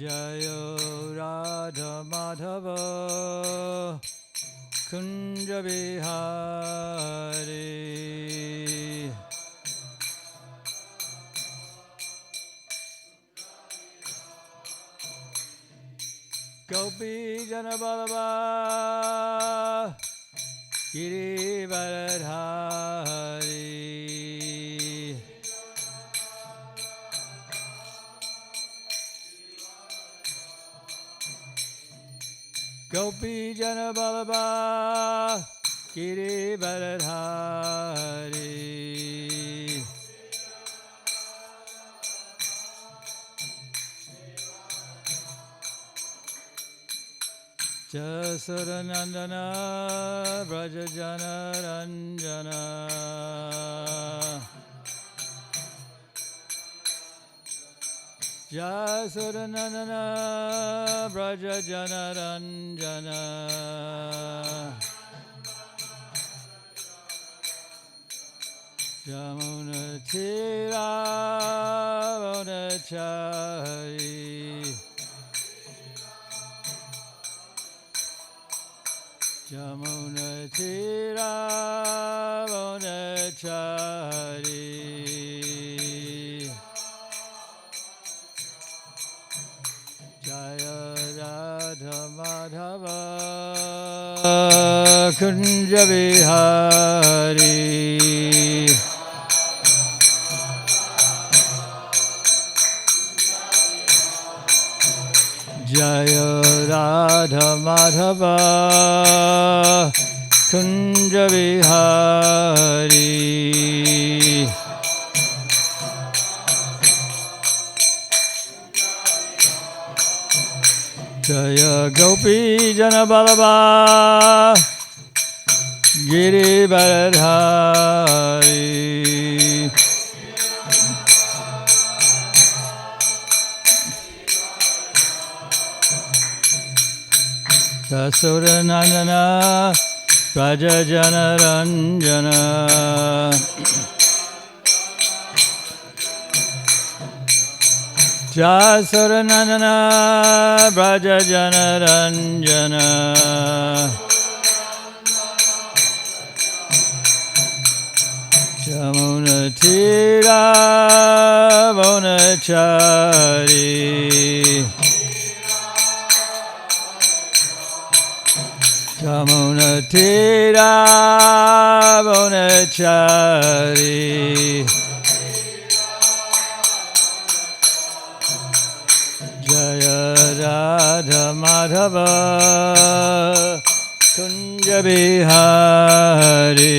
Jayo Radha Madhava Kunja Bihari Gopi Janabalaba Giri Varadhari Gopi Janabalaba Giri Varadhari Jasodanandana Brajajana Ranjana Jasodanandana Brajajana Ranjana Jamuna Tira Vonachari Jamuna Tira Vonachari Jaya Radha Madhava Kunja Bihari Jaya Radha Madhava Kunja Bihari Jaya Gopi Janabalaba Giri Varadhari Jasodanandana Brajajana Ranjana Jasodanandana Brajajana Ranjana Jamuna Tira Vonachari Jamuna Tira Vonachari Jaya Radha Madhava Kunja Bihari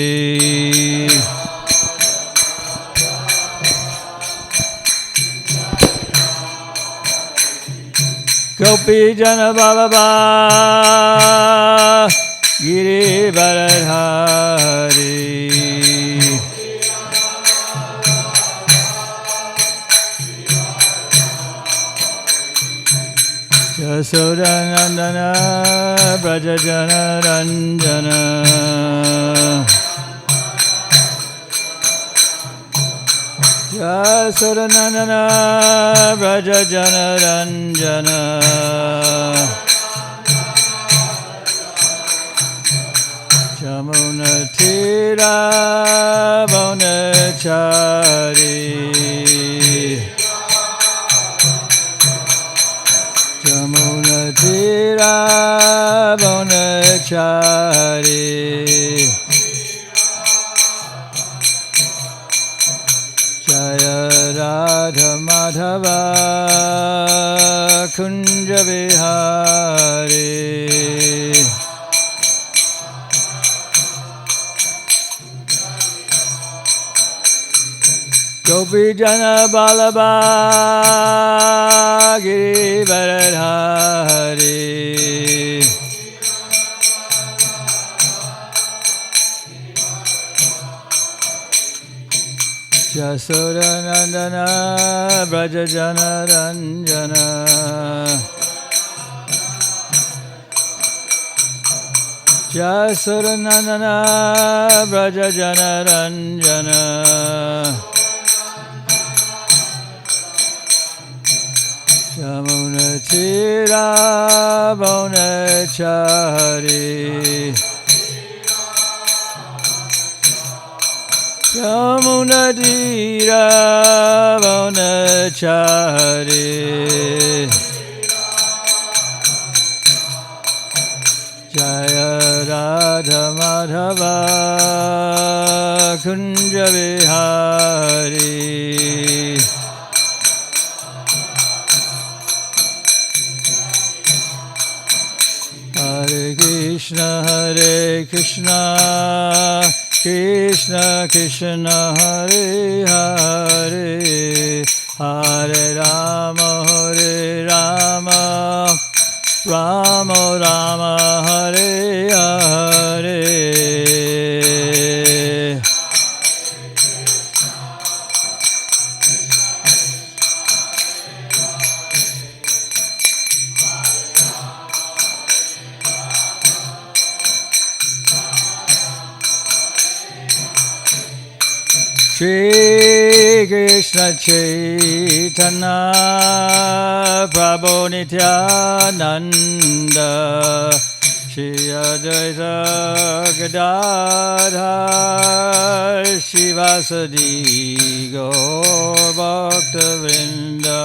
Gopi Janabalaba Giri Varadhari Jasodanandana Brajajana Ranjana Jasodanandana Brajajana Ranjana Jamuna Tira Vonachari Jamuna Tira Vonachari Jaya Radha Madhava Kunja Bihari Gopi Janabalaba Giri Varadhari Jasodanandana Brajajana Ranjana Jasodanandana Brajajana Ranjana Jamuna Shri Ravonachari Yamunadira Ravonachari Jaya Radha Madhava Kunja Vihari Hare Krishna Krishna Krishna Hare Hare Hare Rama Rama Rama Hare Hare Shri Krishna Chaitanya Prabhu Nityananda Shri Advaita Gadadhar Shivasadi Gaur Bhakta Vrinda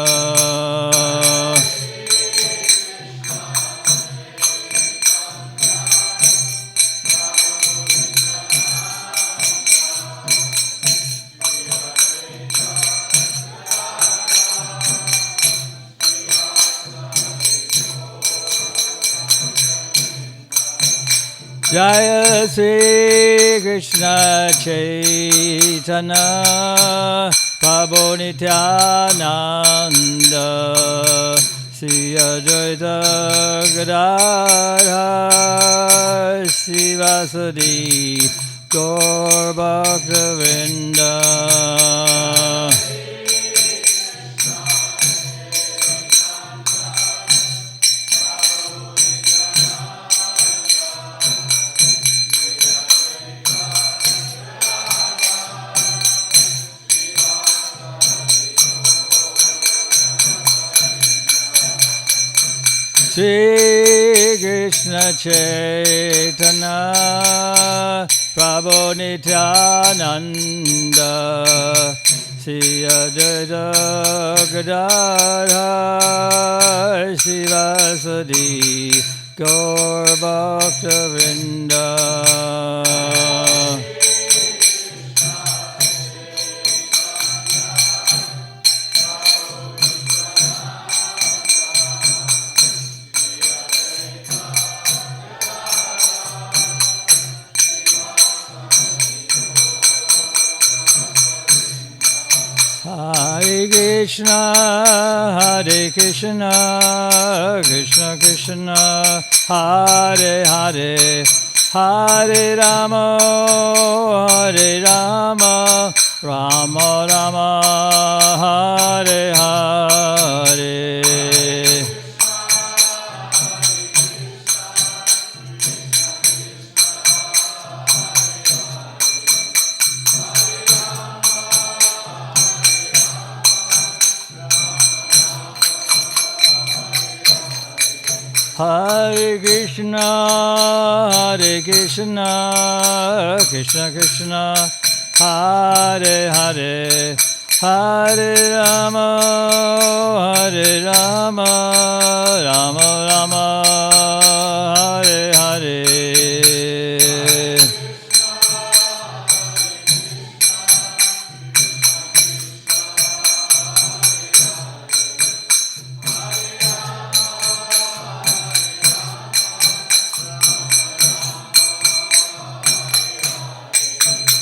Jaya Sri Krishna Chaitanya Prabhu Nityananda Sri Advaita Gadadhar Sivasadi Gaur Bhakta Vrinda Shri Krishna Chaitanya Prabhu Nityananda Sri Advaita Gadadhar Sivasadi Gaur Bhakta Vrinda Hare Krishna, Krishna Krishna, Hare Hare, Hare Rama, Rama Rama, Hare Hare. Hare Krishna, Krishna Krishna, Hare Hare, Hare Rama, Rama Rama, Hare Hare.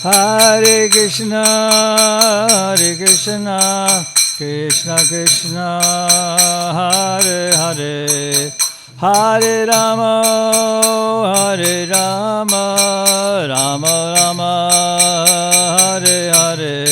Hare Krishna, Krishna Krishna, Hare Hare, Hare Rama, Rama Rama, Hare Hare.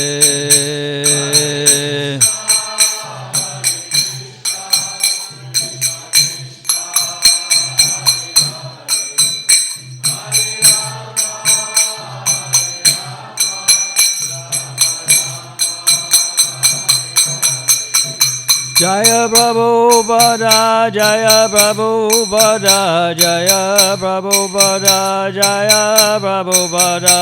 Jaya Prabhupada, Jaya Prabhupada, Jaya Prabhupada, Jaya Prabhupada.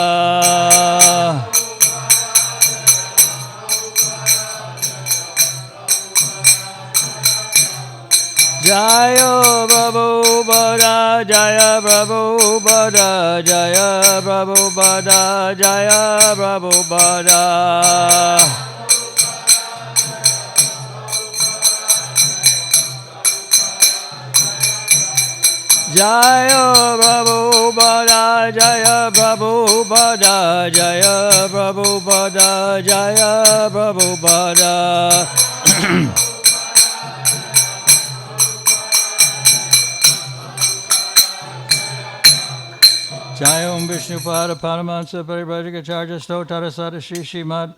Jaya Prabhupada, Jaya Prabhupada, Jaya Prabhupada, Jaya Prabhupada. Jaya Prabhupada, Jaya Prabhupada, Jaya Prabhupada, Jaya Prabhupada. Jayam Vishnupada Paramahansa Parivrajikacharya Stotara Sada Shri Srimad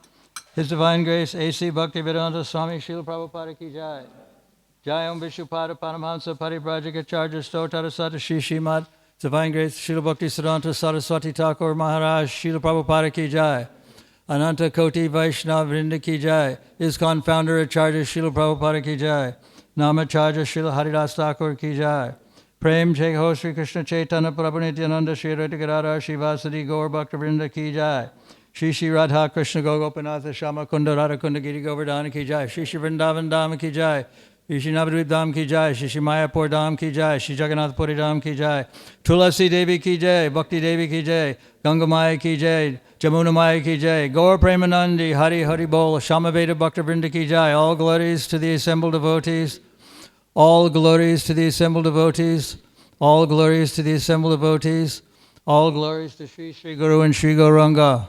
His Divine Grace A.C. Bhaktivedanta Swami Srila Prabhupada Ki Jai. Jayam Vishnupada Paramahansa Parivrajikacharya Stotara Sada Shri Srimad Divine Grace Srila Bhaktisiddhanta Saraswati Thakur Maharaj Srila Prabhupada Ki Jai. Ananta Koti Vaishnava Vrinda Ki Jai. ISKCON Founder Acharya Srila Prabhupada Ki Jai. Namacharya Srila Haridas Thakur Ki Jai. Prem Jai Ho Sri Krishna Chaitanya Prabhu Nityananda Shri Radha Gadadhar Shivasadi Gaur Bhakta Vrinda Ki Jai. Shri Shri Radha Krishna Gopinath Shama Kunda Radha Kunda Giri Govardhana Ki Jai. Shri Shri Vrindavan Dham Ki Jai. Shri Shri Navadvip Dham Ki Jai. Shri Shri Mayapur Dham Ki Jai. Shri Jagannath Puri Dham Ki Jai. Tulasi Devi Ki Jai. Bhakti Devi Ki Jai. Ganga Maya Ki Jai. Jamuna Maya Ki Jai. Gaur Premanandi Hari Hari Bol. Shama Veda Bhakta Vrinda Ki Jai. All glories to the assembled devotees. All glories to the assembled devotees. All glories to the assembled devotees. All glories to Sri Sri Guru and Sri Gauranga.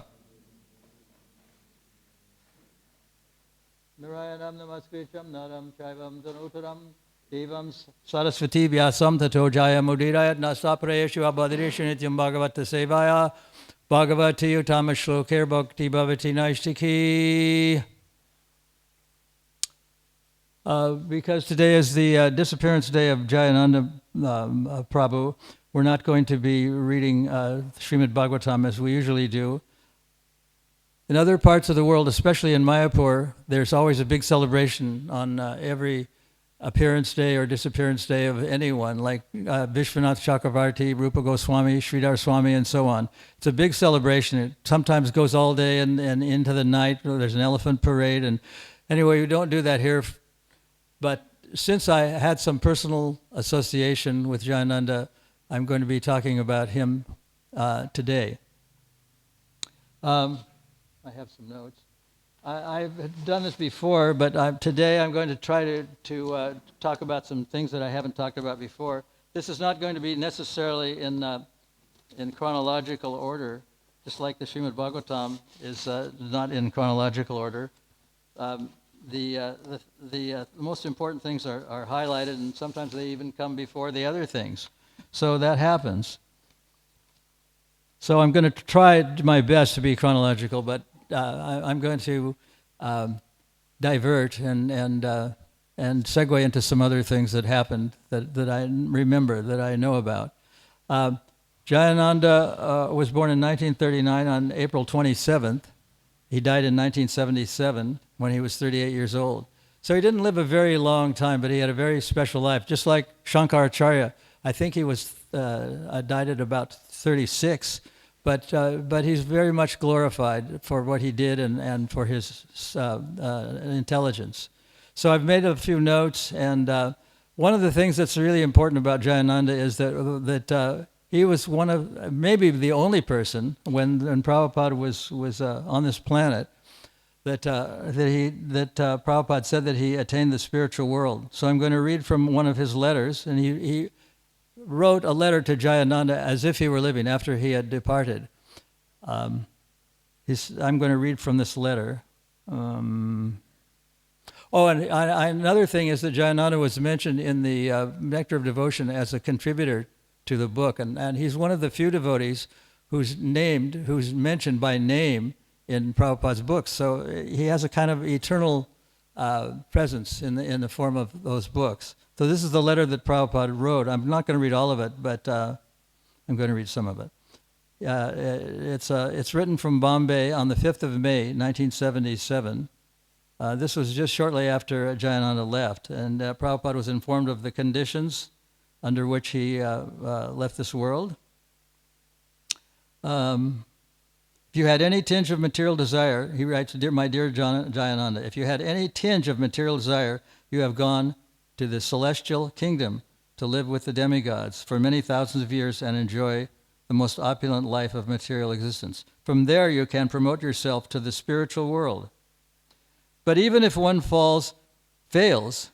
Narayanam namaskritam naram chaivam dhanutaram devam sarasvati vyasam tato jaya mudirayat nasaprayeshu abhadireshu nityam bhagavata sevaya bhagavati utama shlokir bhakti bhavati naishtiki. Because today is the disappearance day of Jayananda Prabhu, we're not going to be reading Srimad Bhagavatam as we usually do. In other parts of the world, especially in Mayapur, there's always a big celebration on every appearance day or disappearance day of anyone, like Vishwanath Chakravarti, Rupa Goswami, Sridhar Swami, and so on. It's a big celebration. It sometimes goes all day and into the night. There's an elephant parade. And anyway, we don't do that here. But since I had some personal association with Jayananda, I'm going to be talking about him today. I have some notes. I've done this before, but today I'm going to try to talk about some things that I haven't talked about before. This is not going to be necessarily in chronological order, just like the Srimad Bhagavatam is not in chronological order. The most important things are highlighted, and sometimes they even come before the other things. So that happens. So I'm going to try my best to be chronological, but I'm going to divert and segue into some other things that happened that I remember, that I know about. Jayananda was born in 1939 on April 27th. He died in 1977 when he was 38 years old. So he didn't live a very long time, but he had a very special life. Just like Shankaracharya, I think he was died at about 36, but he's very much glorified for what he did and for his intelligence. So I've made a few notes, and one of the things that's really important about Jayananda is that he was one of, maybe the only person when Prabhupada was on this planet that Prabhupada said that he attained the spiritual world. So I'm going to read from one of his letters, and he wrote a letter to Jayananda as if he were living after he had departed. I'm going to read from this letter. And another thing is that Jayananda was mentioned in the Nectar of Devotion as a contributor to the book, and he's one of the few devotees who's mentioned by name in Prabhupada's books. So he has a kind of eternal presence in the form of those books. So this is the letter that Prabhupada wrote. I'm not going to read all of it, but I'm going to read some of it. It's written from Bombay on the 5th of May, 1977. This was just shortly after Jayananda left, and Prabhupada was informed of the conditions under which he left this world. If you had any tinge of material desire, he writes, my dear Jayananda, if you had any tinge of material desire, you have gone to the celestial kingdom to live with the demigods for many thousands of years and enjoy the most opulent life of material existence. From there you can promote yourself to the spiritual world. But even if one fails to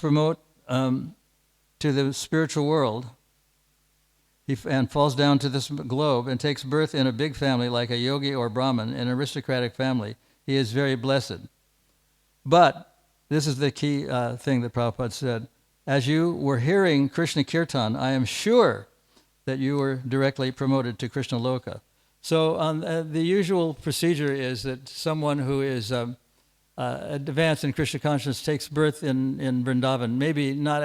promote to the spiritual world, and falls down to this globe and takes birth in a big family like a yogi or Brahmin, in an aristocratic family, he is very blessed. But, this is the key thing that Prabhupada said, as you were hearing Krishna Kirtan, I am sure that you were directly promoted to Krishna Loka. So the usual procedure is that someone who is advanced in Krishna consciousness takes birth in Vrindavan, maybe not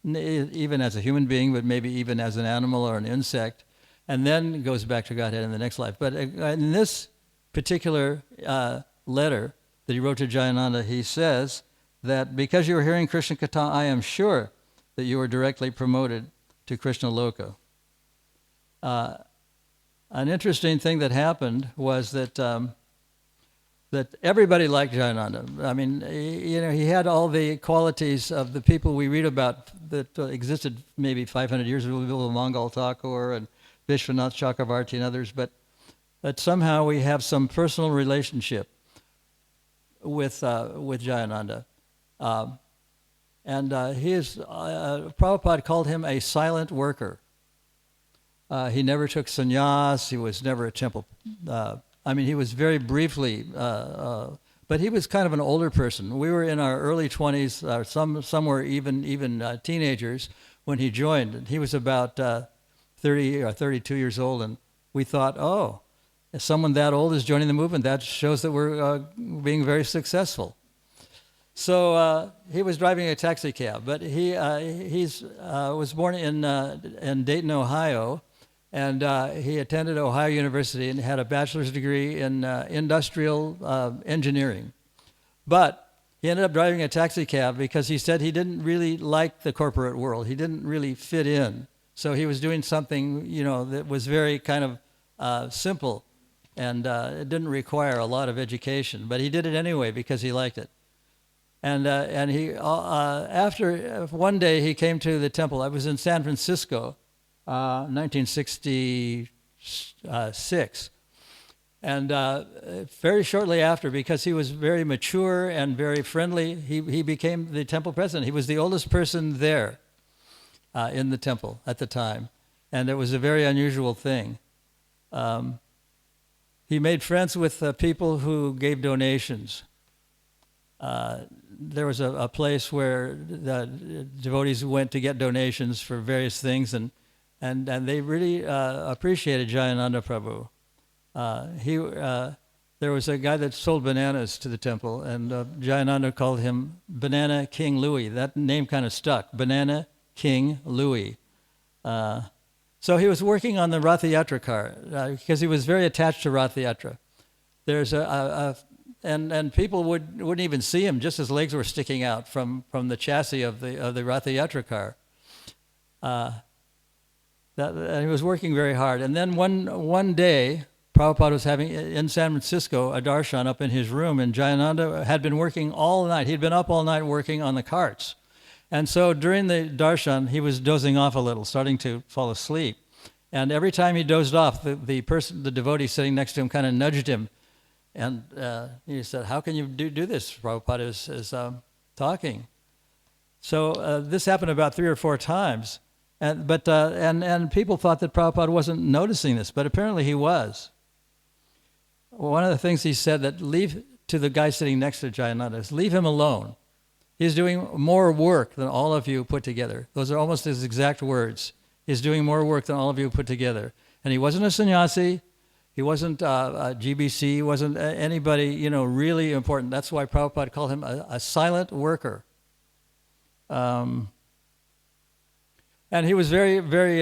even as a human being, but maybe even as an animal or an insect, and then goes back to Godhead in the next life. But in this particular letter that he wrote to Jayananda, he says that because you were hearing Krishna Katha, I am sure that you were directly promoted to Krishna Loka. An interesting thing that happened was that that everybody liked Jayananda. I mean, he had all the qualities of the people we read about that existed maybe 500 years ago, Mongol Thakur and Vishwanath Chakravarti and others, but somehow we have some personal relationship with Jayananda. Prabhupada called him a silent worker. He never took sannyas, he was never a temple. He was very briefly, but he was kind of an older person. We were in our early 20s, some were even teenagers when he joined. And he was about 30 or 32 years old, and we thought, oh, if someone that old is joining the movement, that shows that we're being very successful. So he was driving a taxi cab, but he was born in Dayton, Ohio, and he attended Ohio University and had a bachelor's degree in industrial engineering. But he ended up driving a taxi cab because he said he didn't really like the corporate world. He didn't really fit in. So he was doing something, that was very kind of simple, and it didn't require a lot of education. But he did it anyway because he liked it. And he after one day he came to the temple. I was in San Francisco, 1966, and very shortly after, because he was very mature and very friendly, he became the temple president. He was the oldest person there in the temple at the time, and it was a very unusual thing. He made friends with people who gave donations. There was a place where the devotees went to get donations for various things, and they really appreciated Jayananda Prabhu. There was a guy that sold bananas to the temple, and Jayananda called him Banana King Louis. That name kind of stuck, Banana King Louis. So he was working on the Rath Yatra car because he was very attached to Rath Yatra. There's and people wouldn't even see him, just his legs were sticking out from the chassis of the Rath Yatra car. And he was working very hard. And then one day, Prabhupada was having, in San Francisco, a darshan up in his room, and Jayananda had been working all night. He'd been up all night working on the carts. And so during the darshan, he was dozing off a little, starting to fall asleep. And every time he dozed off, the devotee sitting next to him kind of nudged him. And he said, how can you do this? Prabhupada is talking. So this happened about 3 or 4 times. And people thought that Prabhupada wasn't noticing this, but apparently he was. One of the things he said that leave to the guy sitting next to Jayananda is leave him alone. He's doing more work than all of you put together. Those are almost his exact words. He's doing more work than all of you put together. And he wasn't a sannyasi. He wasn't a GBC. He wasn't anybody, really important. That's why Prabhupada called him a silent worker. And he was very, very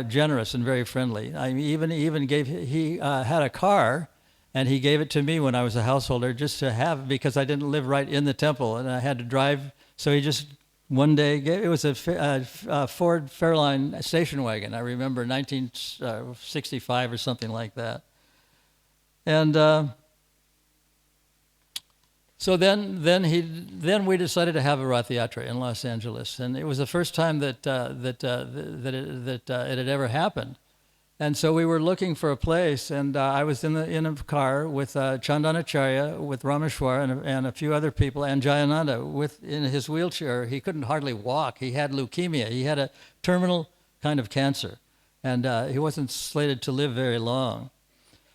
generous and very friendly. I mean, he had a car, And he gave it to me when I was a householder just to have, because I didn't live right in the temple and I had to drive. So he just one day gave, it was a Ford Fairline station wagon. I remember 1965 or something like that. And so then we decided to have a Rath Yatra in Los Angeles, and it was the first time that it had ever happened. And so we were looking for a place, and I was in a car with Chandanacharya, with Rameshwar, and a few other people, and Jayananda in his wheelchair. He couldn't hardly walk. He had leukemia. He had a terminal kind of cancer, and he wasn't slated to live very long.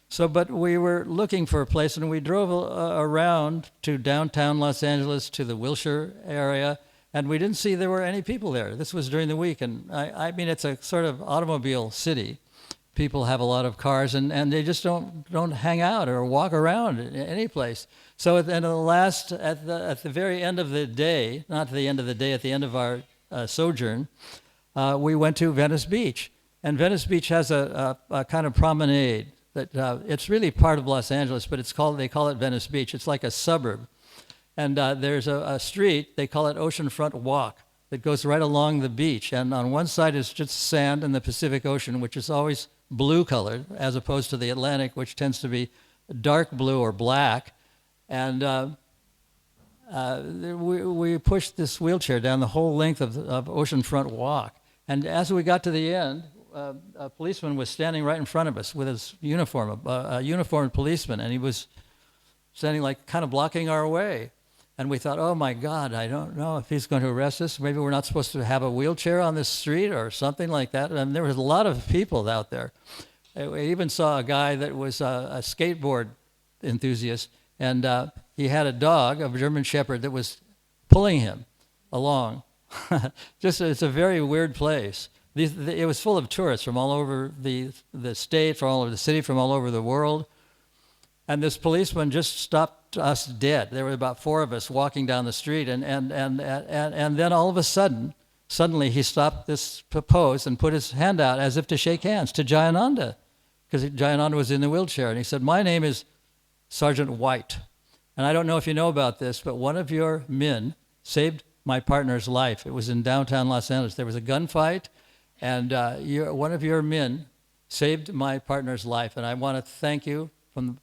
So, but we were looking for a place, and we drove around to downtown Los Angeles, to the Wilshire area, and we didn't see there were any people there. This was during the week, and I mean, it's a sort of automobile city. People have a lot of cars, and they just don't hang out or walk around any place. So at the very end of the day, not the end of the day, at the end of our sojourn, we went to Venice Beach, and Venice Beach has a kind of promenade that it's really part of Los Angeles, but they call it Venice Beach. It's like a suburb, and there's a street, they call it Oceanfront Walk, that goes right along the beach, and on one side is just sand and the Pacific Ocean, which is always blue colored, as opposed to the Atlantic, which tends to be dark blue or black. And we pushed this wheelchair down the whole length of Oceanfront Walk. And as we got to the end, a policeman was standing right in front of us with his uniform, a uniformed policeman, and he was standing like kind of blocking our way. And we thought, oh my God, I don't know if he's going to arrest us. Maybe we're not supposed to have a wheelchair on this street or something like that. And there was a lot of people out there. We even saw a guy that was a skateboard enthusiast, and he had a dog, a German Shepherd, that was pulling him along. It's a very weird place. It was full of tourists from all over the state, from all over the city, from all over the world. And this policeman just stopped us dead. There were about four of us walking down the street, and then all of a sudden, suddenly he stopped this pose and put his hand out as if to shake hands to Jayananda, because Jayananda was in the wheelchair. And he said, "My name is Sergeant White, and I don't know if you know about this, but one of your men saved my partner's life. It was in downtown Los Angeles. There was a gunfight, and one of your men saved my partner's life, and I want to thank you from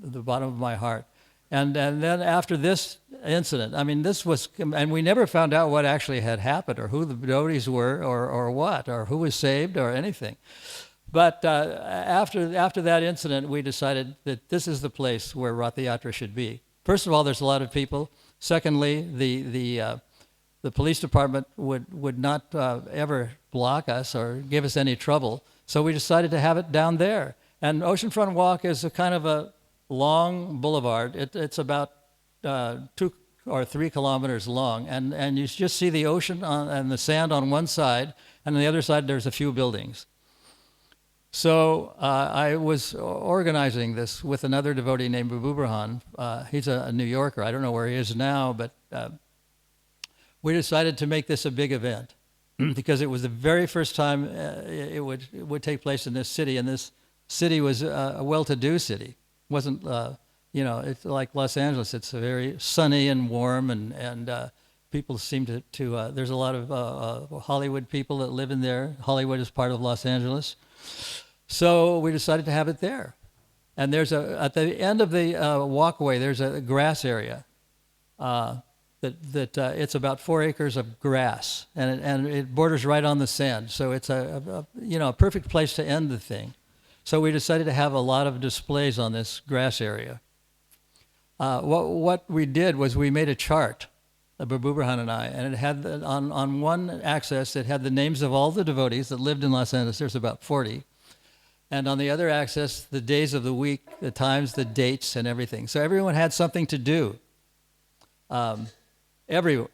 the bottom of my heart." And then after this incident, I mean, this was, and we never found out what actually had happened, or who the devotees were, or what, or who was saved, or anything. But after that incident, we decided that this is the place where Rath Yatra should be. First of all, there's a lot of people. Secondly, the police department would not ever block us or give us any trouble. So we decided to have it down there. And Oceanfront Walk is a kind of a long boulevard. It's about 2 or 3 kilometers long, and you just see the ocean and the sand on one side, and on the other side there's a few buildings. So I was organizing this with another devotee named Babu Burhan. He's a New Yorker. I don't know where he is now, but we decided to make this a big event because it was the very first time it would take place in this city, and this city was a well-to-do city. It wasn't, it's like Los Angeles. It's very sunny and warm, and people seem to there's a lot of Hollywood people that live in there. Hollywood is part of Los Angeles. So we decided to have it there. And there's at the end of the walkway, there's a grass area it's about 4 acres of grass, and it borders right on the sand. So it's a perfect place to end the thing. So we decided to have a lot of displays on this grass area. What we did was we made a chart, Babu Burhan and I, and it had on one axis it had the names of all the devotees that lived in Los Angeles. There's about 40. And on the other axis, the days of the week, the times, the dates, and everything. So everyone had something to do. Every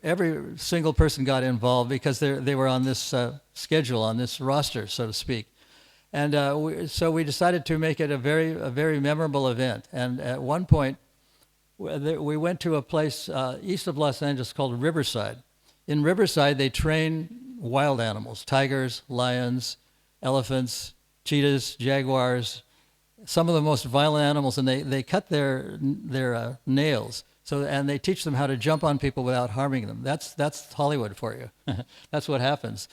single person got involved because they were on this schedule, on this roster, so to speak. And so we decided to make it a very memorable event. And at one point, we went to a place east of Los Angeles called Riverside. In Riverside, they train wild animals: tigers, lions, elephants, cheetahs, jaguars, some of the most violent animals, and they cut their nails. So, and they teach them how to jump on people without harming them. That's Hollywood for you. That's what happens.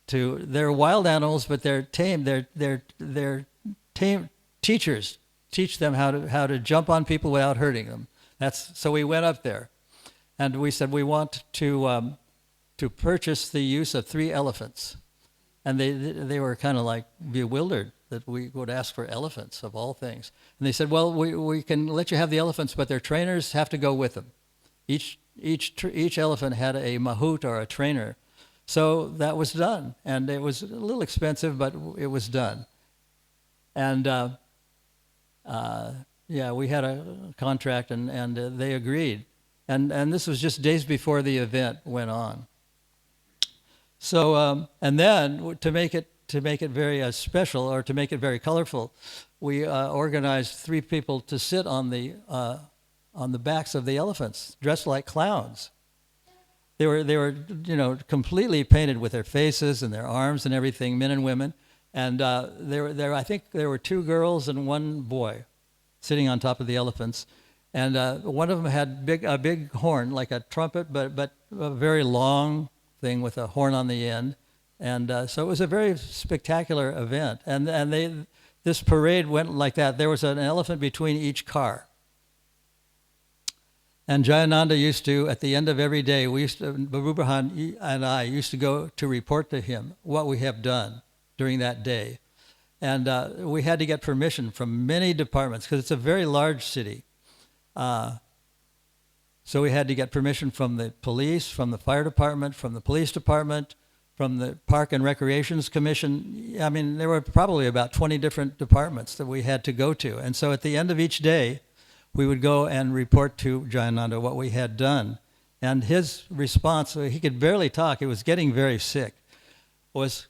They're wild animals, but they're tame. They're tame. Teachers teach them how to jump on people without hurting them. So we went up there, and we said we want to purchase the use of 3 elephants, and they were kind of like bewildered that we would ask for elephants of all things. And they said, well, we can let you have the elephants, but their trainers have to go with them. Each elephant had a mahout or a trainer. So that was done. And it was a little expensive, but it was done. And we had a contract, and they agreed. And this was just days before the event went on. So, and then to make it very special, or to make it very colorful, we organized 3 people to sit on the backs of the elephants, dressed like clowns. They were completely painted with their faces and their arms and everything, men and women. And I think there were 2 girls and 1 boy sitting on top of the elephants. And one of them had a big horn, like a trumpet, but a very long thing with a horn on the end. And so it was a very spectacular event. And this parade went like that. There was an elephant between each car. And Jayananda used to, at the end of every day, Babu and I used to go to report to him what we have done during that day. And we had to get permission from many departments, because it's a very large city. So we had to get permission from the police, from the fire department, from the police department, from the Park and Recreations Commission. I mean, there were probably about 20 different departments that we had to go to. And so at the end of each day, we would go and report to Jayananda what we had done. And his response, he could barely talk, he was getting very sick, was,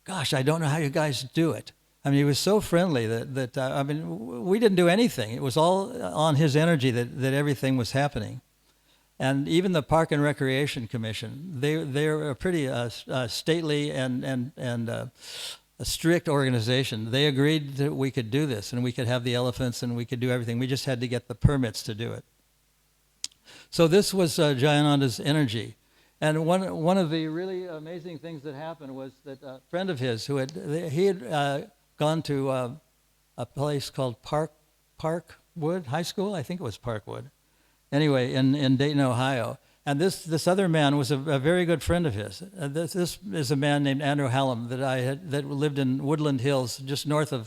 gosh, I don't know how you guys do it. I mean, he was so friendly that we didn't do anything. It was all on his energy that everything was happening. And even the Park and Recreation Commission, they're a pretty stately and a strict organization. They agreed that we could do this, and we could have the elephants, and we could do everything. We just had to get the permits to do it. So this was Jayananda's energy. And one of the really amazing things that happened was that a friend of his had gone to a place called Parkwood High School. I think it was Parkwood. Anyway, in Dayton, Ohio. And this other man was a very good friend of his. This is a man named Andrew Hallam that lived in Woodland Hills, just a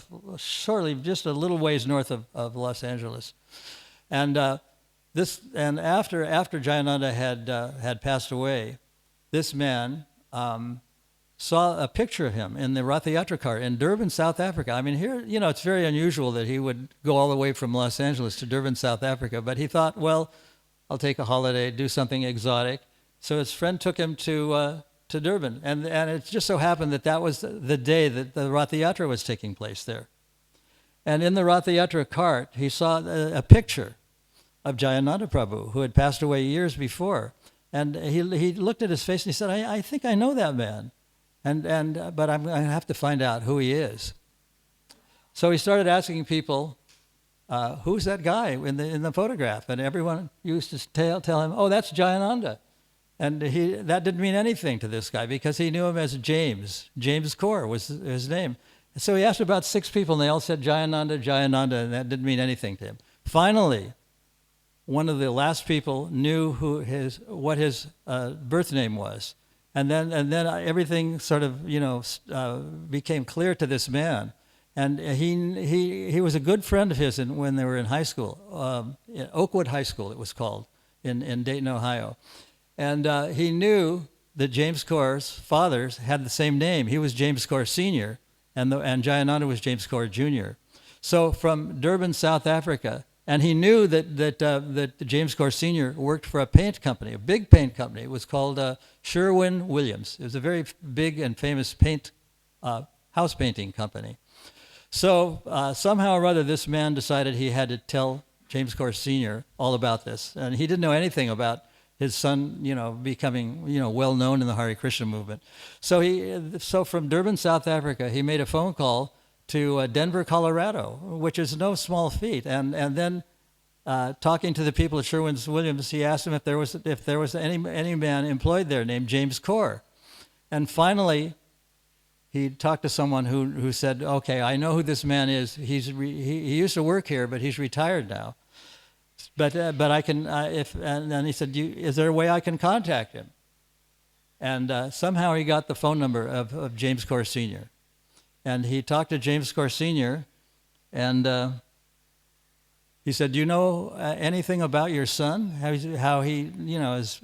little ways north of Los Angeles. And after Jayananda had passed away, this man saw a picture of him in the Rath Yatra car in Durban, South Africa. I mean, here, it's very unusual that he would go all the way from Los Angeles to Durban, South Africa. But he thought, well, I'll take a holiday, do something exotic. So his friend took him to Durban. And it just so happened that was the day that the Rath Yatra was taking place there. And in the Rath Yatra cart, he saw a picture of Jayananda Prabhu, who had passed away years before. And he looked at his face and he said, I think I know that man. But I'm going to have to find out who he is. So he started asking people, who's that guy in the photograph? And everyone used to tell him, oh, that's Jayananda. And that didn't mean anything to this guy, because he knew him as James. James Kaur was his name. So he asked about 6 people, and they all said Jayananda, Jayananda, and that didn't mean anything to him. Finally, one of the last people knew what his birth name was. And then everything sort of, became clear to this man. And he was a good friend of his when they were in high school, Oakwood High School it was called, in Dayton, Ohio. And he knew that James Kaur's fathers had the same name. He was James Kaur Sr., and Jayananda was James Kaur Jr. So from Durban, South Africa, and he knew that James Kaur Sr. worked for a paint company, a big paint company. It was called Sherwin-Williams. It was a very big and famous house painting company. So somehow or other, this man decided he had to tell James Kaur Sr. all about this. And he didn't know anything about his son, becoming, well known in the Hare Krishna movement. So from Durban, South Africa, he made a phone call to Denver, Colorado, which is no small feat. And then talking to the people at Sherwin-Williams, he asked them if there was any man employed there named James Corr. And finally, he talked to someone who said, "Okay, I know who this man is. He used to work here, but he's retired now. But I can and then he said, is there a way I can contact him?" And somehow he got the phone number of James Corr Sr. And he talked to James Corr Sr. and he said, "Do you know anything about your son? How he is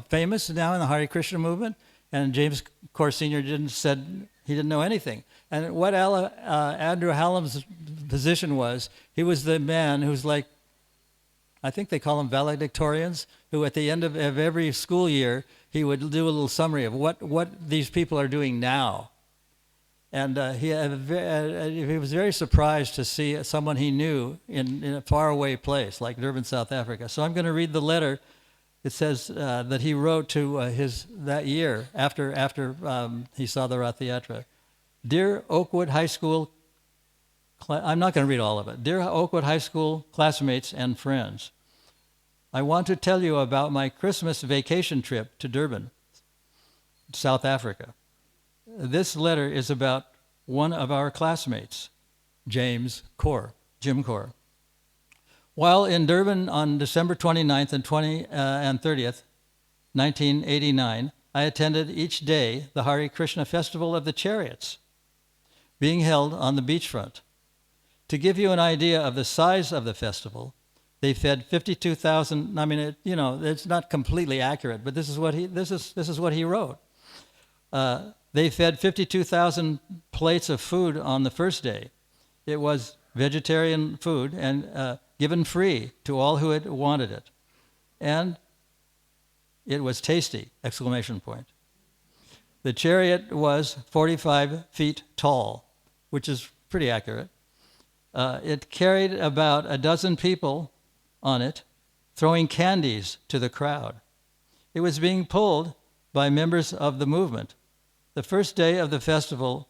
famous now in the Hare Krishna movement?" And James Corr Sr. said he didn't know anything. And what Andrew Hallam's position was, he was the man who's like, I think they call them valedictorians, who at the end of every school year, he would do a little summary of what these people are doing now. And he was very surprised to see someone he knew in a faraway place like Durban, South Africa. So I'm going to read the letter. It says that he wrote to that year after he saw the Rath Yatra. "Dear Oakwood High School," I'm not going to read all of it. "Dear Oakwood High School classmates and friends, I want to tell you about my Christmas vacation trip to Durban, South Africa. This letter is about one of our classmates, Jim Corr. While in Durban on December 29th and 30th, 1989, I attended each day the Hare Krishna Festival of the Chariots, being held on the beachfront. To give you an idea of the size of the festival, they fed 52,000. I mean, it's not completely accurate, but this is what he wrote. They fed 52,000 plates of food on the first day. It was vegetarian food and given free to all who had wanted it. And it was tasty, ! The chariot was 45 feet tall, which is pretty accurate. It carried about a dozen people on it, throwing candies to the crowd. It was being pulled by members of the movement. The first day of the festival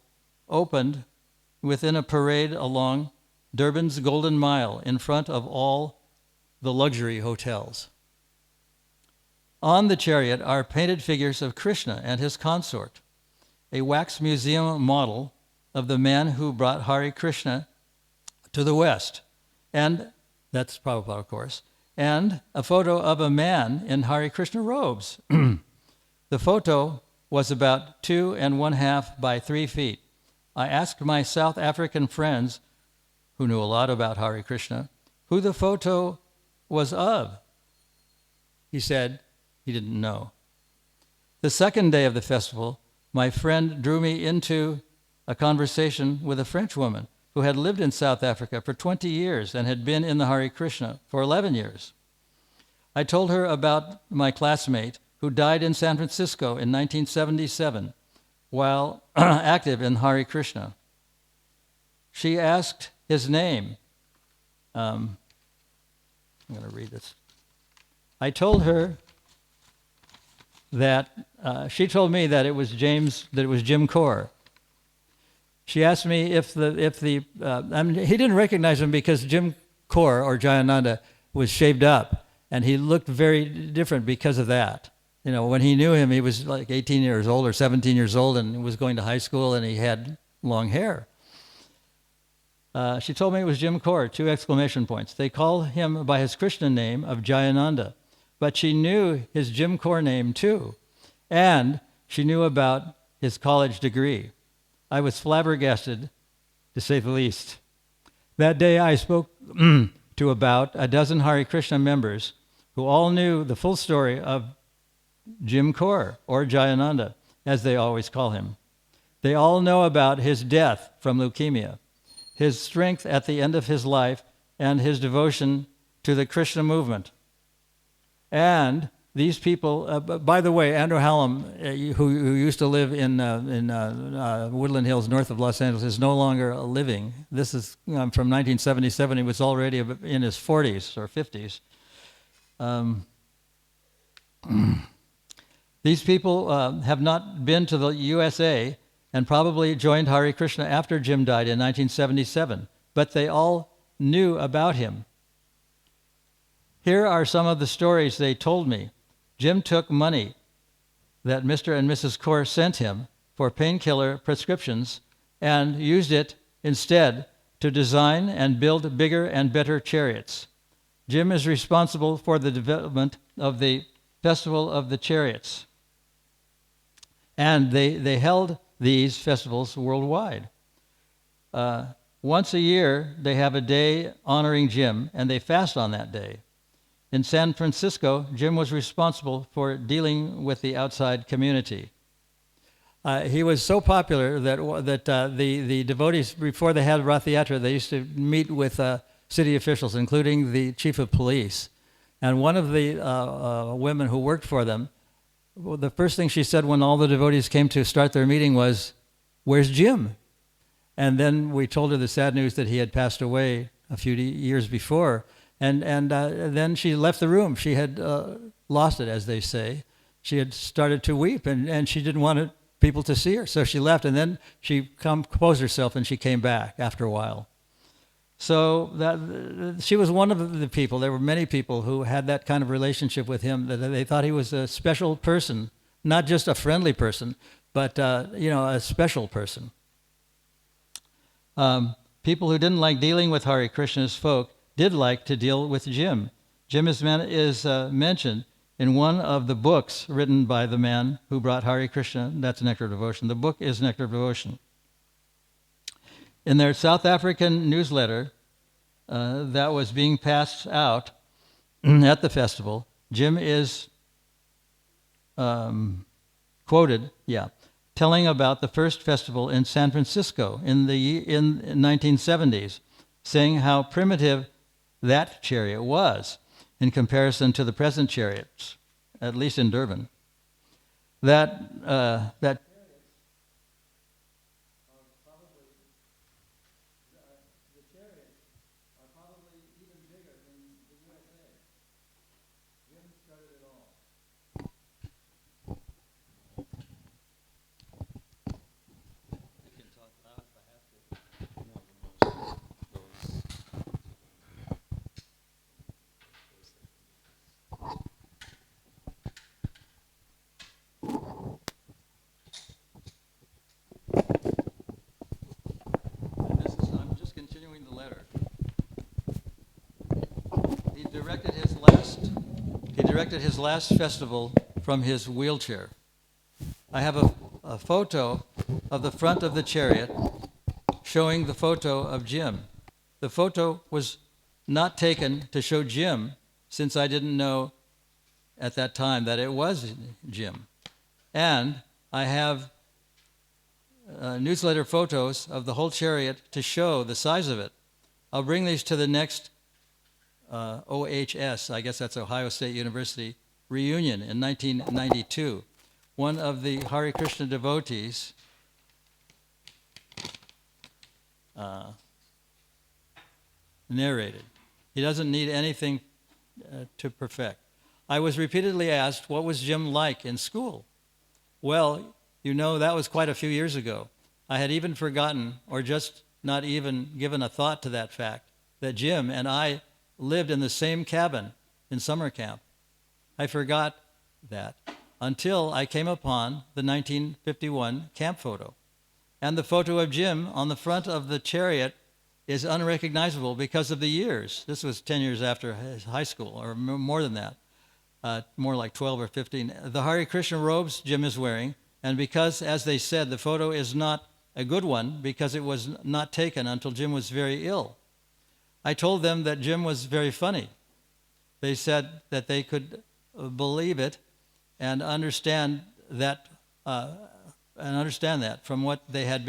opened within a parade along Durban's Golden Mile in front of all the luxury hotels. On the chariot are painted figures of Krishna and his consort, a wax museum model of the man who brought Hare Krishna to the West, and that's Prabhupada, of course, and a photo of a man in Hare Krishna robes. The photo was about 2.5 by 3 feet. I asked my South African friends, who knew a lot about Hare Krishna, who the photo was of. He said he didn't know. The second day of the festival, my friend drew me into a conversation with a French woman who had lived in South Africa for 20 years and had been in the Hare Krishna for 11 years. I told her about my classmate who died in San Francisco in 1977 while active in Hare Krishna. She asked his name. I'm going to read this. I told her that she told me that it was Jim Corr. She asked me if he didn't recognize him because Jim Corr or Jayananda was shaved up, and he looked very different because of that. When he knew him, he was like 18 years old or 17 years old and was going to high school, and he had long hair. She told me it was Jim Corr, 2 exclamation points. They call him by his Krishna name of Jayananda, but she knew his Jim Corr name too, and she knew about his college degree. I was flabbergasted, to say the least. That day I spoke to about a dozen Hare Krishna members who all knew the full story of Jim Corr, or Jayananda, as they always call him. They all know about his death from leukemia, his strength at the end of his life, and his devotion to the Krishna movement. And these people, by the way, Andrew Hallam, who used to live in Woodland Hills, north of Los Angeles, is no longer living. This is from 1977. He was already in his 40s or 50s. These people have not been to the USA and probably joined Hare Krishna after Jim died in 1977, but they all knew about him. Here are some of the stories they told me. Jim took money that Mr. and Mrs. Kaur sent him for painkiller prescriptions and used it instead to design and build bigger and better chariots. Jim is responsible for the development of the Festival of the Chariots. And they held these festivals worldwide. Once a year, they have a day honoring Jim, and they fast on that day. In San Francisco, Jim was responsible for dealing with the outside community. He was so popular that the devotees, before they had Rath Yatra, they used to meet with city officials, including the chief of police. And one of the women who worked for them, the first thing she said when all the devotees came to start their meeting was, "Where's Jim?" And then we told her the sad news that he had passed away a few years before. And then she left the room. She had lost it, as they say. She had started to weep, and she didn't want people to see her. So she left, and then she composed herself, and she came back after a while. So she was one of the people. There were many people who had that kind of relationship with him, that they thought he was a special person, not just a friendly person, but a special person. People who didn't like dealing with Hare Krishna's folk did like to deal with Jim. Jim is mentioned in one of the books written by the man who brought Hare Krishna. That's Nectar of Devotion. The book is Nectar of Devotion. In their South African newsletter that was being passed out at the festival, Jim is quoted, telling about the first festival in San Francisco in 1970s, saying how primitive that chariot was in comparison to the present chariots, at least in Durban. That chariots are probably even bigger than the USA. Jim started it all. I can talk loud if I have to. I'm just continuing the letter. He directed his last festival from his wheelchair. I have a photo of the front of the chariot showing the photo of Jim. The photo was not taken to show Jim, since I didn't know at that time that it was Jim. And I have newsletter photos of the whole chariot to show the size of it. I'll bring these to the next OHS, I guess that's Ohio State University, reunion in 1992. One of the Hare Krishna devotees narrated. He doesn't need anything to perfect. I was repeatedly asked, what was Jim like in school? Well, that was quite a few years ago. I had even forgotten, or just not even given a thought to that fact, that Jim and I lived in the same cabin in summer camp. I forgot that until I came upon the 1951 camp photo. And the photo of Jim on the front of the chariot is unrecognizable because of the years. This was 10 years after his high school, or more than that, more like 12 or 15. The Hare Krishna robes Jim is wearing, and because, as they said, the photo is not a good one because it was not taken until Jim was very ill. I told them that Jim was very funny. They said that they could believe it and understand that from what they had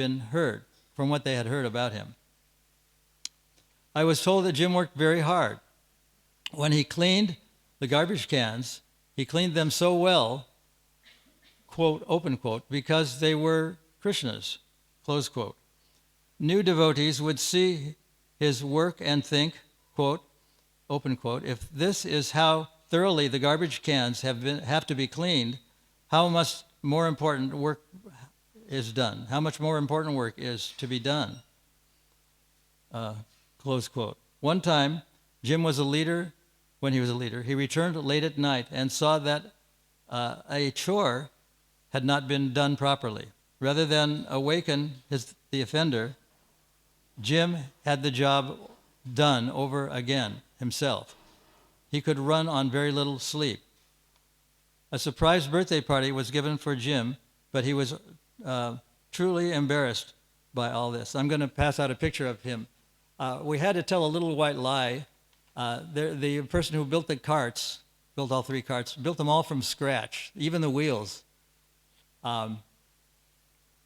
heard about him. I was told that Jim worked very hard. When he cleaned the garbage cans, he cleaned them so well, quote, open quote, because they were Krishna's, close quote. New devotees would see his work and think, quote, open quote, if this is how thoroughly the garbage cans have to be cleaned, how much more important work is done? How much more important work is to be done? Close quote. One time, Jim was a leader. When he was a leader, he returned late at night and saw that a chore had not been done properly. Rather than awaken the offender, Jim had the job done over again himself. He could run on very little sleep. A surprise birthday party was given for Jim, but he was truly embarrassed by all this. I'm going to pass out a picture of him. We had to tell a little white lie. The person who built the carts, built all 3 carts, built them all from scratch, even the wheels.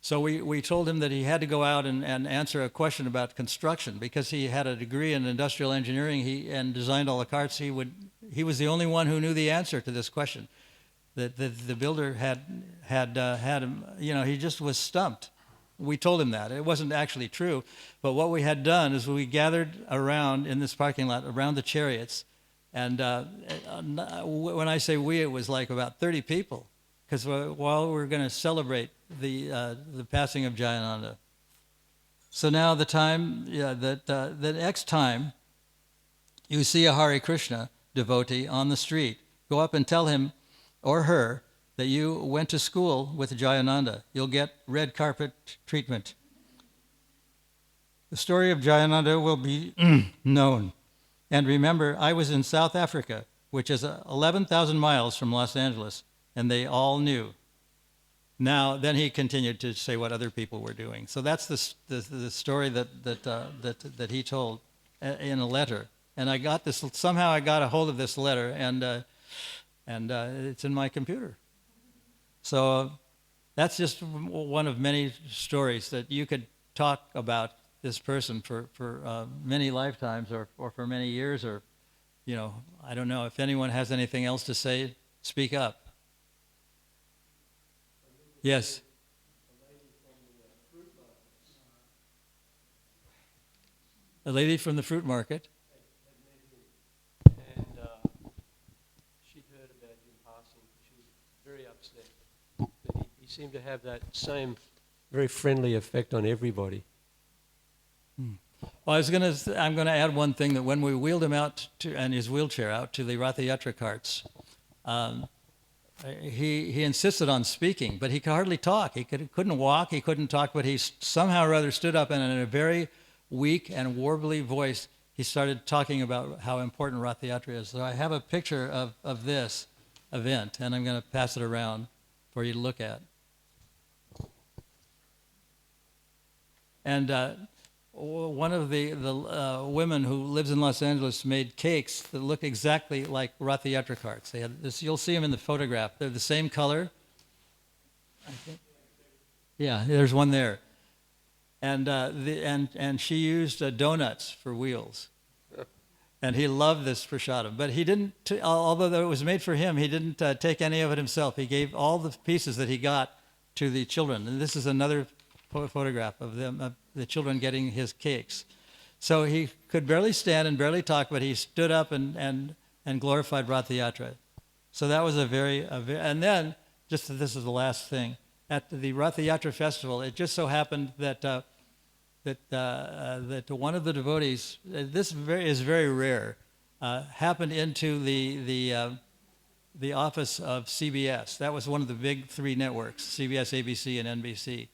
So we told him that he had to go out and answer a question about construction because he had a degree in industrial engineering and designed all the carts. He was the only one who knew the answer to this question. The builder had him, he just was stumped. We told him that. It wasn't actually true. But what we had done is we gathered around in this parking lot, around the chariots. And when I say we, it was like about 30 people. Because while we were going to celebrate the passing of Jayananda. So now the next time you see a Hare Krishna devotee on the street, go up and tell him or her that you went to school with Jayananda. You'll get red carpet treatment. The story of Jayananda will be known. And remember, I was in South Africa, which is 11,000 miles from Los Angeles, and they all knew. Now, then he continued to say what other people were doing. So that's the story that he told in a letter. And I got this, somehow I got a hold of this letter, and it's in my computer. So that's just one of many stories that you could talk about this person for many lifetimes or for many years, or, I don't know. If anyone has anything else to say, speak up. Yes. A lady from the fruit market. And she'd heard about him passing. She was very upset. But he seemed to have that same very friendly effect on everybody. Well, I'm going to add one thing, that when we wheeled him out and his wheelchair out to the Ratha Yatra carts, he insisted on speaking, but he could hardly talk. He couldn't walk, he couldn't talk, but he somehow or other stood up, and in a very weak and warbly voice, he started talking about how important Ratha Yatra is. So I have a picture of this event, and I'm going to pass it around for you to look at. And one of the women who lives in Los Angeles made cakes that look exactly like Ratha Yatra carts. They had this, you'll see them in the photograph. They're the same color. I think. Yeah, there's one there. And she used donuts for wheels. And he loved this prasadam. But he didn't, although it was made for him, he didn't take any of it himself. He gave all the pieces that he got to the children. And this is another photograph of them, the children getting his cakes. So he could barely stand and barely talk, but he stood up and glorified Ratha Yatra. So that was a very, and then, this is the last thing, at the Ratha Yatra festival, it just so happened that one of the devotees, this is very rare, happened into the office of CBS. That was one of the big 3 networks, CBS, ABC, and NBC.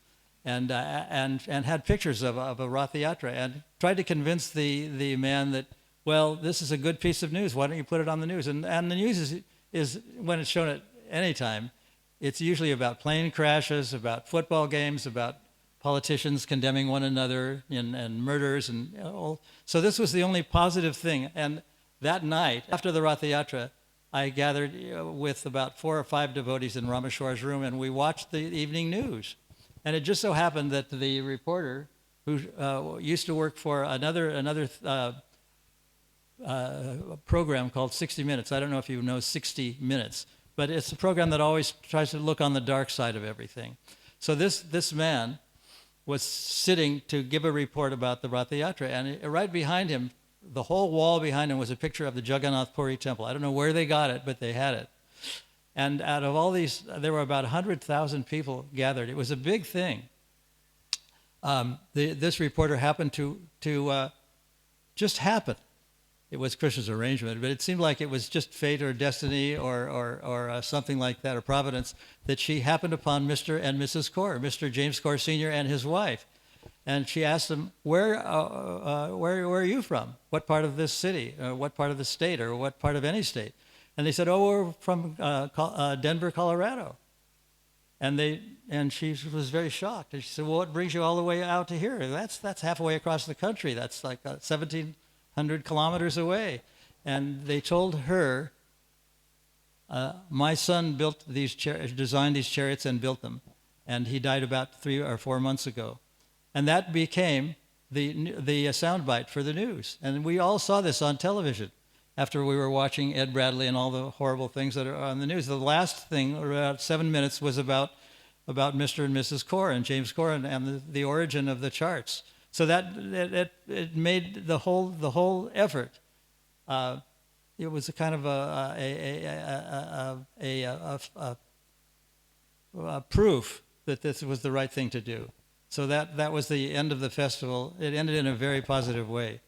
And had pictures of a Ratha Yatra, and tried to convince the man that, well, this is a good piece of news. Why don't you put it on the news? And the news is when it's shown at any time, it's usually about plane crashes, about football games, about politicians condemning one another, and murders, and all. So this was the only positive thing. And that night, after the Ratha Yatra, I gathered with about 4 or 5 devotees in Rameshwar's room, and we watched the evening news. And it just so happened that the reporter, who used to work for another program called 60 Minutes, I don't know if you know 60 Minutes, but it's a program that always tries to look on the dark side of everything. So this man was sitting to give a report about the Ratha Yatra, and right behind him, the whole wall behind him was a picture of the Jagannath Puri temple. I don't know where they got it, but they had it. And out of all these, there were about 100,000 people gathered. It was a big thing. This reporter happened to just happen. It was Krishna's arrangement, but it seemed like it was just fate or destiny or something like that, or providence, that she happened upon Mr. and Mrs. Kaur, Mr. James Kaur Sr. and his wife. And she asked them, where are you from? What part of this city? Or what part of the state? Or what part of any state? And they said, oh, we're from Denver, Colorado. And she was very shocked. And she said, well, what brings you all the way out to here? That's halfway across the country. That's like 1,700 kilometers away. And they told her, my son built designed these chariots and built them. And he died about 3 or 4 months ago. And that became the soundbite for the news. And we all saw this on television after we were watching Ed Bradley and all the horrible things that are on the news. The last thing, about 7 minutes, was about Mr. and Mrs. Kaur and James Kaur and the origin of the charts. So that it made the whole effort. It was a kind of a proof that this was the right thing to do. So that was the end of the festival. It ended in a very positive way.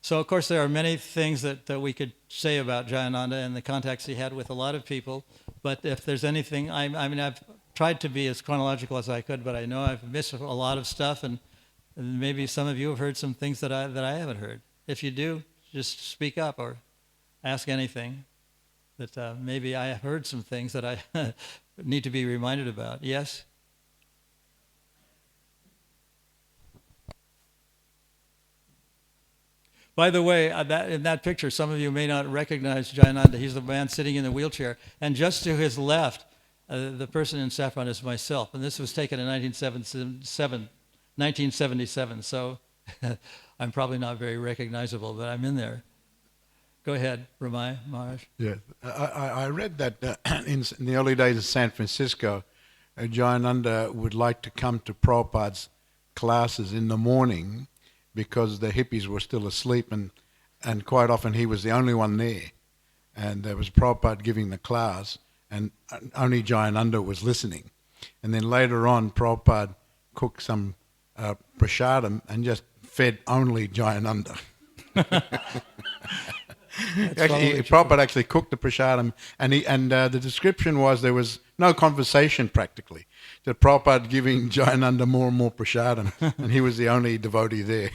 So, of course, there are many things that we could say about Jayananda and the contacts he had with a lot of people. But if there's anything, I mean, I've tried to be as chronological as I could, but I know I've missed a lot of stuff, and maybe some of you have heard some things that I haven't heard. If you do, just speak up or ask anything. That maybe I have heard some things that I need to be reminded about. Yes? By the way, in that picture, some of you may not recognize Jayananda. He's the man sitting in the wheelchair. And just to his left, the person in saffron is myself. And this was taken in 1977. So I'm probably not very recognizable, but I'm in there. Go ahead, Ramai, Maharaj. Yeah, I read that in the early days of San Francisco, Jayananda would like to come to Prabhupada's classes in the morning because the hippies were still asleep, and quite often he was the only one there. And there was Prabhupada giving the class, and only Jayananda was listening. And then later on, Prabhupada cooked some prasadam and just fed only Jayananda. Prabhupada actually cooked the prasadam, and the description was there was no conversation practically. That Prabhupada giving Jayananda more and more prasadam, and he was the only devotee there.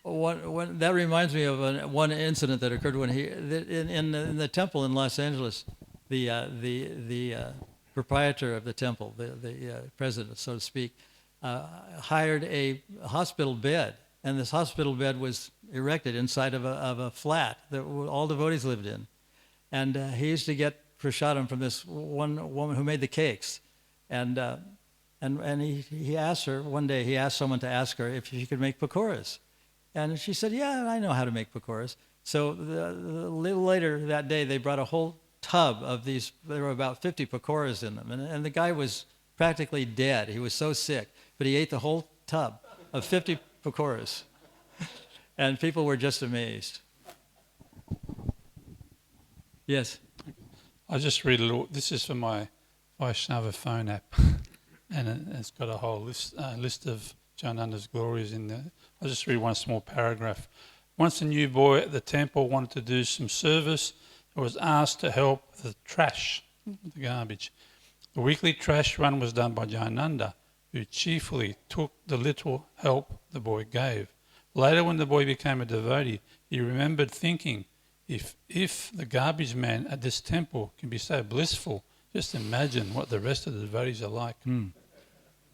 That reminds me of one incident that occurred when in the temple in Los Angeles, the proprietor of the temple, the president, so to speak, hired a hospital bed, and this hospital bed was erected inside of a flat that all devotees lived in. And he used to get prasadam from this one woman who made the cakes. And he asked her, one day he asked someone to ask her if she could make pakoras. And she said, yeah, I know how to make pakoras. So a little later that day, they brought a whole tub of these. There were about 50 pakoras in them. And the guy was practically dead. He was so sick. But he ate the whole tub of 50 pakoras. And people were just amazed. Yes? I just read a little. This is from my Vaishnava phone app. And it's got a whole list of Jayananda's glories in there. I'll just read one small paragraph. Once a new boy at the temple wanted to do some service and was asked to help with the trash, the garbage. The weekly trash run was done by Jayananda, who cheerfully took the little help the boy gave. Later, when the boy became a devotee, he remembered thinking, if the garbage man at this temple can be so blissful, just imagine what the rest of the devotees are like.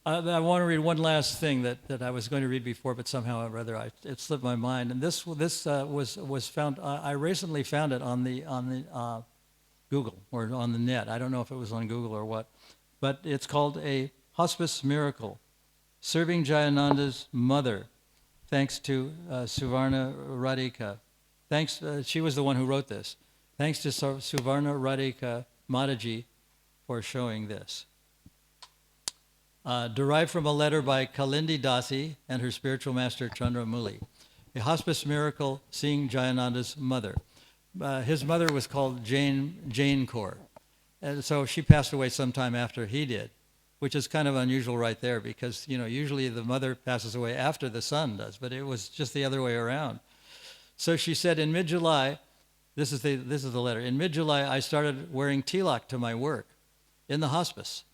I want to read one last thing that I was going to read before, but somehow or other it slipped my mind. And this was found. I recently found it on the Google or on the net. I don't know if it was on Google or what, but it's called A Hospice Miracle, Serving Jayananda's Mother, thanks to Suvarna Radhika. She was the one who wrote this. Thanks to Suvarna Radhika Mataji for showing this. Derived from a letter by Kalindi Dasi and her spiritual master Chandra Muli. A hospice miracle seeing Jayananda's mother. His mother was called Jane Kaur. and so she passed away sometime after he did, which is kind of unusual right there because, usually the mother passes away after the son does, but it was just the other way around. So she said in mid-July, this is the letter, in mid-July I started wearing tilak to my work in the hospice.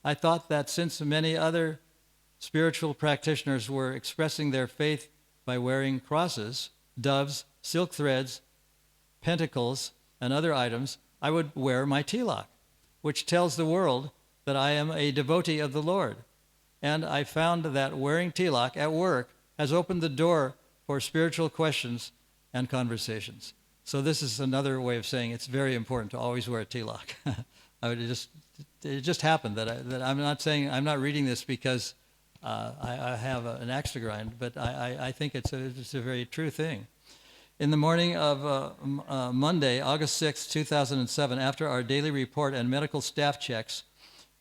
I thought that since many other spiritual practitioners were expressing their faith by wearing crosses, doves, silk threads, pentacles, and other items, I would wear my tilak, which tells the world that I am a devotee of the Lord. And I found that wearing tilak at work has opened the door for spiritual questions and conversations. So this is another way of saying it's very important to always wear a tilak. It just happened that I'm not reading this because I have an axe to grind, but I think it's a very true thing. In the morning of Monday, August 6, 2007, after our daily report and medical staff checks,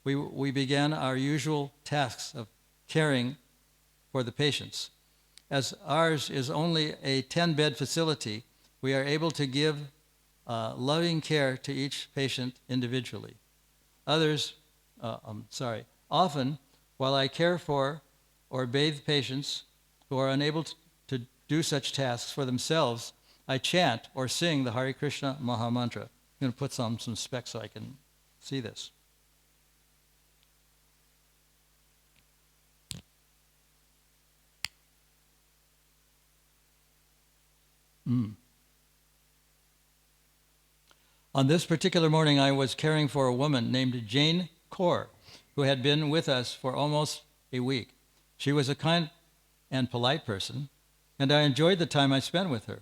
we began our usual tasks of caring for the patients. As ours is only a 10-bed facility, we are able to give loving care to each patient individually. Often, while I care for or bathe patients who are unable to do such tasks for themselves, I chant or sing the Hare Krishna Maha Mantra. I'm going to put on some specs so I can see this. On this particular morning, I was caring for a woman named Jane Kaur, who had been with us for almost a week. She was a kind and polite person, and I enjoyed the time I spent with her.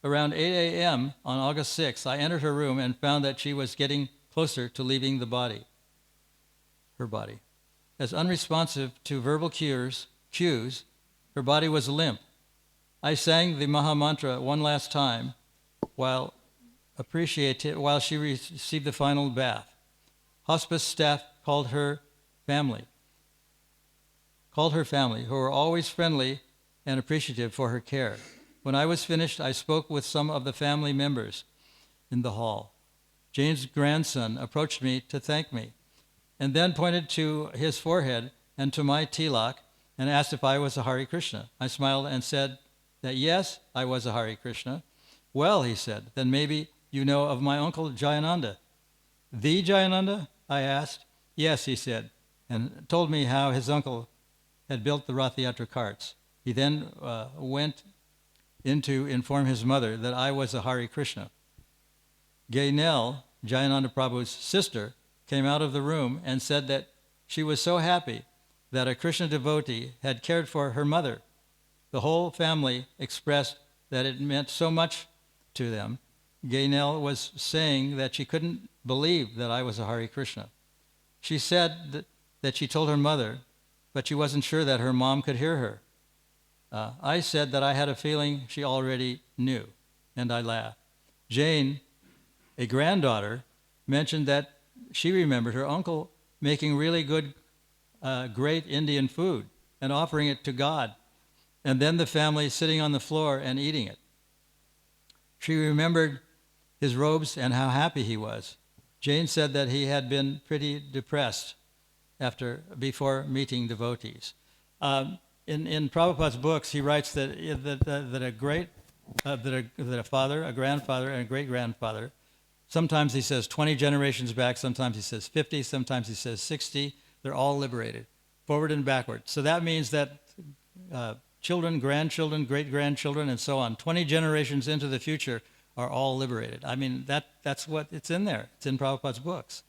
Around 8 a.m. on August 6th, I entered her room and found that she was getting closer to leaving her body. As unresponsive to verbal cues, her body was limp. I sang the Maha Mantra one last time while she received the final bath. Hospice staff called her family, who were always friendly and appreciative for her care. When I was finished, I spoke with some of the family members in the hall. Jane's grandson approached me to thank me, and then pointed to his forehead and to my tilak and asked if I was a Hare Krishna. I smiled and said that yes, I was a Hare Krishna. Well, he said, then maybe you know of my uncle Jayananda. The Jayananda? I asked. Yes, he said, and told me how his uncle had built the Rath Yatra carts. He then went in to inform his mother that I was a Hare Krishna. Gaynell, Jayananda Prabhu's sister, came out of the room and said that she was so happy that a Krishna devotee had cared for her mother. The whole family expressed that it meant so much to them. Gaynell was saying that she couldn't believe that I was a Hare Krishna. She said that she told her mother, but she wasn't sure that her mom could hear her. I said that I had a feeling she already knew, and I laughed. Jane, a granddaughter, mentioned that she remembered her uncle making really good, great Indian food and offering it to God, and then the family sitting on the floor and eating it. She remembered his robes and how happy he was. Jane said that he had been pretty depressed before meeting devotees. In Prabhupada's books, he writes that a father, a grandfather, and a great-grandfather, sometimes he says 20 generations back, sometimes he says 50, sometimes he says 60, they're all liberated, forward and backward. So that means that children, grandchildren, great-grandchildren, and so on, 20 generations into the future are all liberated. I mean, that's what it's in there. It's in Prabhupada's books.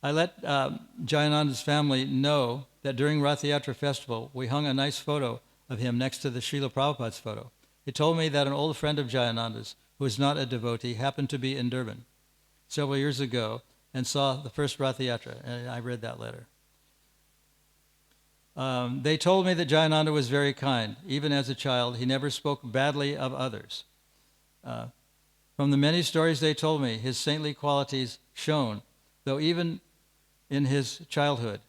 I let Jayananda's family know that during Rath Yatra festival, we hung a nice photo of him next to the Srila Prabhupada's photo. He told me that an old friend of Jayananda's, who is not a devotee, happened to be in Durban several years ago and saw the first Rath Yatra, and I read that letter. They told me that Jayananda was very kind. Even as a child, he never spoke badly of others. From the many stories they told me, his saintly qualities shone, though even in his childhood.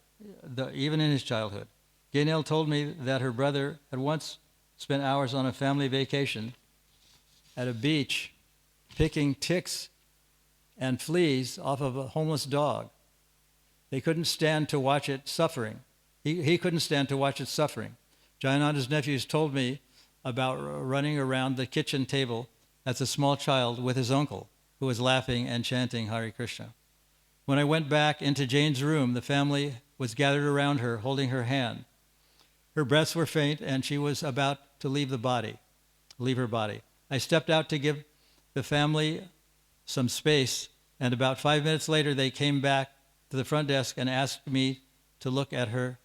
Gaynell told me that her brother had once spent hours on a family vacation at a beach picking ticks and fleas off of a homeless dog. They couldn't stand to watch it suffering. He couldn't stand to watch it suffering. Jayananda's nephews told me about running around the kitchen table as a small child with his uncle, who was laughing and chanting Hare Krishna. When I went back into Jane's room, the family was gathered around her, holding her hand. Her breaths were faint, and she was about to leave her body. I stepped out to give the family some space, and about 5 minutes later, they came back to the front desk and asked me to look at her.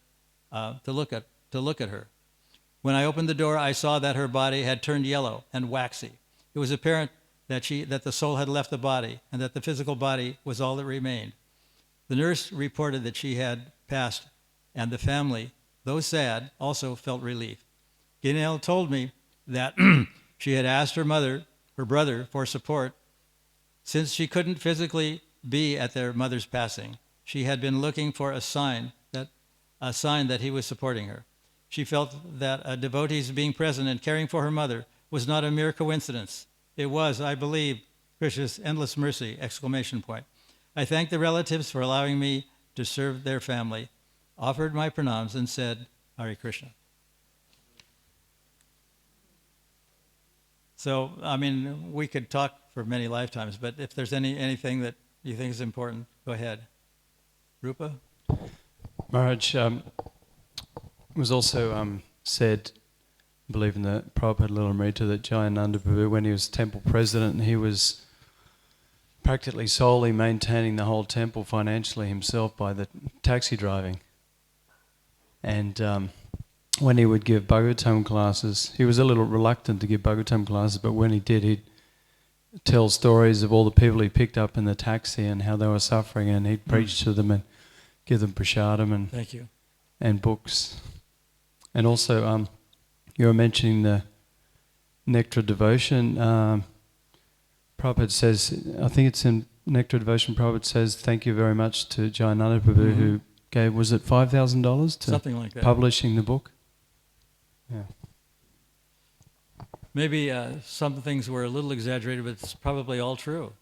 When I opened the door, I saw that her body had turned yellow and waxy. It was apparent that the soul had left the body and that the physical body was all that remained. The nurse reported that she had passed, and the family, though sad, also felt relief. Ginelle told me that she had asked her brother, for support. Since she couldn't physically be at their mother's passing, she had been looking for a sign that he was supporting her. She felt that a devotee's being present and caring for her mother was not a mere coincidence. It was, I believe, Krishna's endless mercy! I thanked the relatives for allowing me to serve their family, offered my pranams, and said, Hare Krishna. So, I mean, we could talk for many lifetimes, but if there's anything that you think is important, go ahead. Rupa? Maharaj, was also said, I believe in the Prabhupada Lilamrita, that Jayananda Prabhu, when he was temple president, he was practically solely maintaining the whole temple financially himself by the taxi driving. And when he would give Bhagavatam classes, he was a little reluctant to give Bhagavatam classes, but when he did, he'd tell stories of all the people he picked up in the taxi and how they were suffering, and he'd preach to them and give them prasadam and Thank you. And books. And also, you were mentioning the Nectar Devotion. Prabhupada says, I think it's in Nectar Devotion, Prabhupada says, thank you very much to Jayananda Prabhu, who gave, was it $5,000 to Something like that. publishing the book? Yeah. Maybe some things were a little exaggerated, but it's probably all true.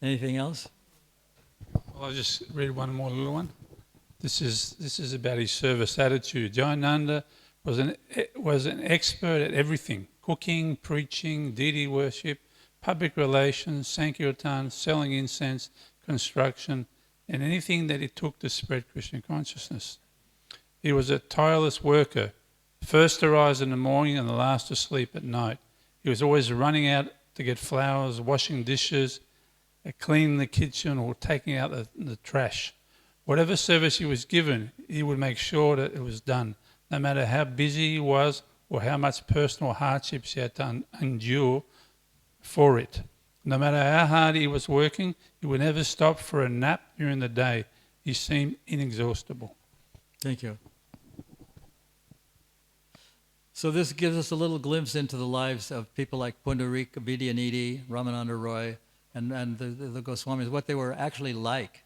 Anything else? Well, I'll just read one more little one. This is about his service attitude. Jayananda was an expert at everything: cooking, preaching, deity worship, public relations, sankirtan, selling incense, construction, and anything that it took to spread Krishna consciousness. He was a tireless worker, first to rise in the morning and the last to sleep at night. He was always running out to get flowers, washing dishes, cleaning the kitchen, or taking out the trash. Whatever service he was given, he would make sure that it was done, no matter how busy he was or how much personal hardships he had to endure for it. No matter how hard he was working, he would never stop for a nap during the day. He seemed inexhaustible. Thank you. So this gives us a little glimpse into the lives of people like Pundarik, Vidyanidhi, Ramananda Roy, and the Goswamis, what they were actually like.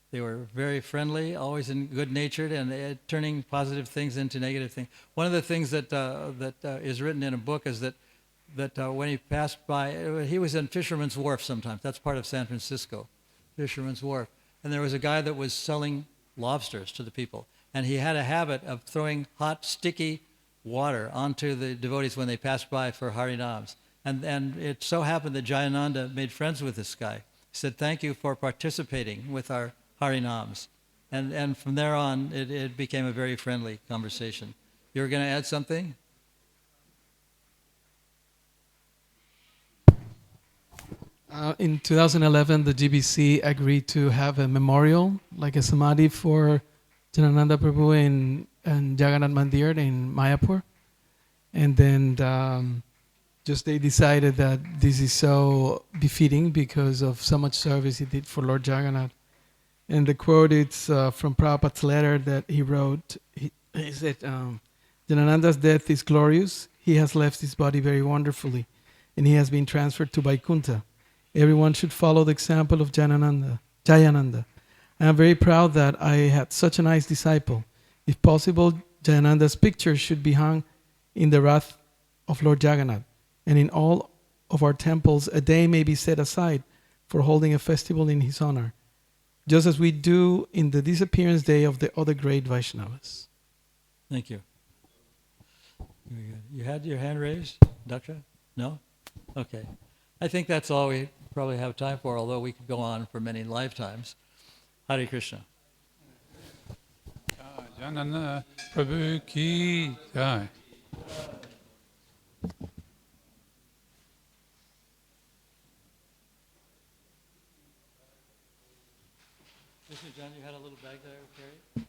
They were very friendly, always good-natured, and turning positive things into negative things. One of the things that is written in a book is that when he passed by, he was in Fisherman's Wharf sometimes. That's part of San Francisco, Fisherman's Wharf. And there was a guy that was selling lobsters to the people. And he had a habit of throwing hot, sticky water onto the devotees when they passed by for Harinams. And it so happened that Jayananda made friends with this guy. He said, thank you for participating with our Harinams. And from there on, it became a very friendly conversation. You were going to add something? In 2011, the GBC agreed to have a memorial, like a samadhi for Jayananda Prabhu in Jagannath Mandir in Mayapur. And then just they decided that this is so befitting because of so much service he did for Lord Jagannath. And the quote, it's from Prabhupada's letter that he wrote. He said, Jayananda's death is glorious. He has left his body very wonderfully, and he has been transferred to Vaikuntha. Everyone should follow the example of Jayananda. I am very proud that I had such a nice disciple. If possible, Jayananda's picture should be hung in the Rath of Lord Jagannath and in all of our temples, a day may be set aside for holding a festival in his honor, just as we do in the disappearance day of the other great Vaishnavas. Thank you. Very good. You had your hand raised, Doctor? No? Okay. I think that's all we probably have time for, although we could go on for many lifetimes. Hare Krishna. Jayananda Prabhu ki jai. Mr. John, you had a little bag there, Carrie?